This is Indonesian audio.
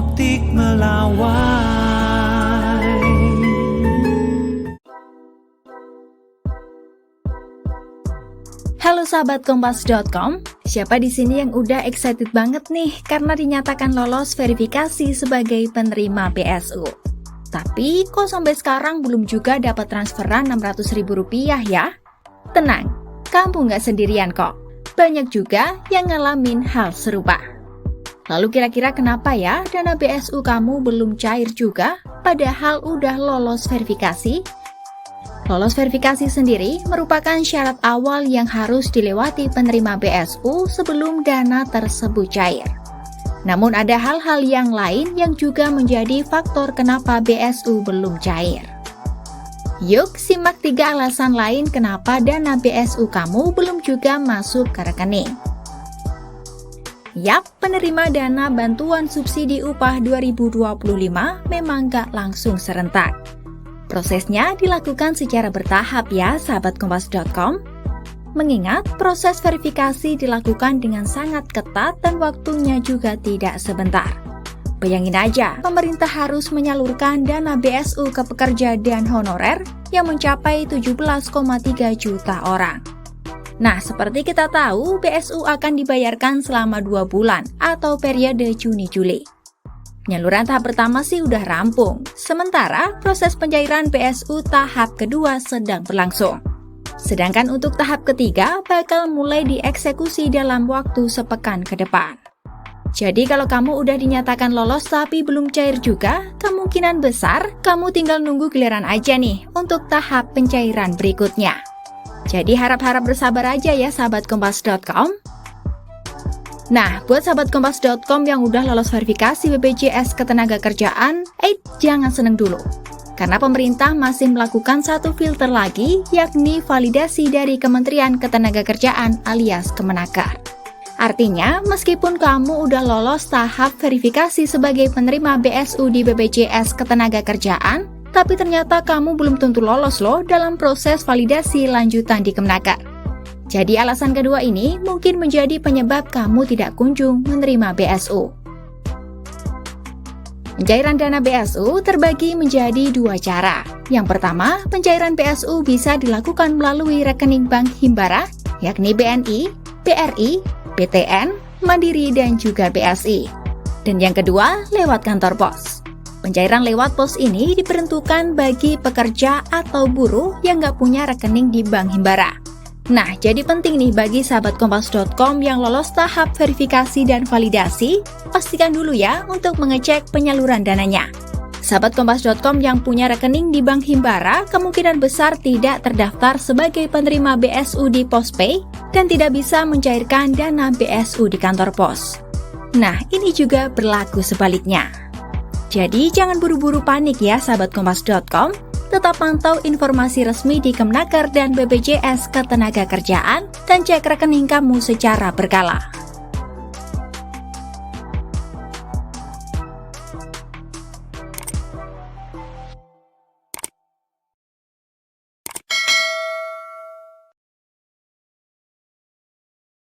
Optik Melawai. Halo sahabat Kompas.com, siapa di sini yang udah excited banget nih karena dinyatakan lolos verifikasi sebagai penerima BSU? Tapi kok sampai sekarang belum juga dapat transferan Rp600.000 ya? Tenang, kamu nggak sendirian kok. Banyak juga yang ngalamin hal serupa. Lalu kira-kira kenapa ya dana BSU kamu belum cair juga padahal udah lolos verifikasi? Lolos verifikasi sendiri merupakan syarat awal yang harus dilewati penerima BSU sebelum dana tersebut cair. Namun ada hal-hal yang lain yang juga menjadi faktor kenapa BSU belum cair. Yuk simak 3 alasan lain kenapa dana BSU kamu belum juga masuk ke rekening. Yap, penerima dana bantuan subsidi upah 2025 memang gak langsung serentak. Prosesnya dilakukan secara bertahap ya sahabat Kompas.com. Mengingat proses verifikasi dilakukan dengan sangat ketat dan waktunya juga tidak sebentar. Bayangin aja, pemerintah harus menyalurkan dana BSU ke pekerja dan honorer yang mencapai 17,3 juta orang. Nah, seperti kita tahu, BSU akan dibayarkan selama 2 bulan atau periode Juni-Juli. Penyaluran tahap pertama sih udah rampung, sementara proses pencairan BSU tahap kedua sedang berlangsung. Sedangkan untuk tahap ketiga bakal mulai dieksekusi dalam waktu sepekan ke depan. Jadi kalau kamu udah dinyatakan lolos tapi belum cair juga, kemungkinan besar kamu tinggal nunggu giliran aja nih untuk tahap pencairan berikutnya. Jadi harap-harap bersabar aja ya sahabat Kompas.com. Nah, buat sahabat Kompas.com yang udah lolos verifikasi BPJS Ketenagakerjaan, jangan seneng dulu. Karena pemerintah masih melakukan satu filter lagi, yakni validasi dari Kementerian Ketenagakerjaan alias Kemenaker. Artinya, meskipun kamu udah lolos tahap verifikasi sebagai penerima BSU di BPJS Ketenagakerjaan, tapi ternyata kamu belum tentu lolos loh dalam proses validasi lanjutan di Kemenaker. Jadi alasan kedua ini mungkin menjadi penyebab kamu tidak kunjung menerima BSU. Pencairan dana BSU terbagi menjadi 2 cara. Yang pertama, pencairan BSU bisa dilakukan melalui rekening Bank Himbara, yakni BNI, BRI, BTN, Mandiri, dan juga BSI. Dan yang kedua, lewat kantor pos. Pencairan lewat pos ini diperuntukkan bagi pekerja atau buruh yang nggak punya rekening di Bank Himbara. Nah, jadi penting nih bagi sahabat Kompas.com yang lolos tahap verifikasi dan validasi, pastikan dulu ya untuk mengecek penyaluran dananya. Sahabat Kompas.com yang punya rekening di Bank Himbara kemungkinan besar tidak terdaftar sebagai penerima BSU di Pospay dan tidak bisa mencairkan dana BSU di kantor pos. Nah, ini juga berlaku sebaliknya. Jadi jangan buru-buru panik ya sahabat Kompas.com, tetap pantau informasi resmi di Kemenaker dan BPJS Ketenagakerjaan dan cek rekening kamu secara berkala.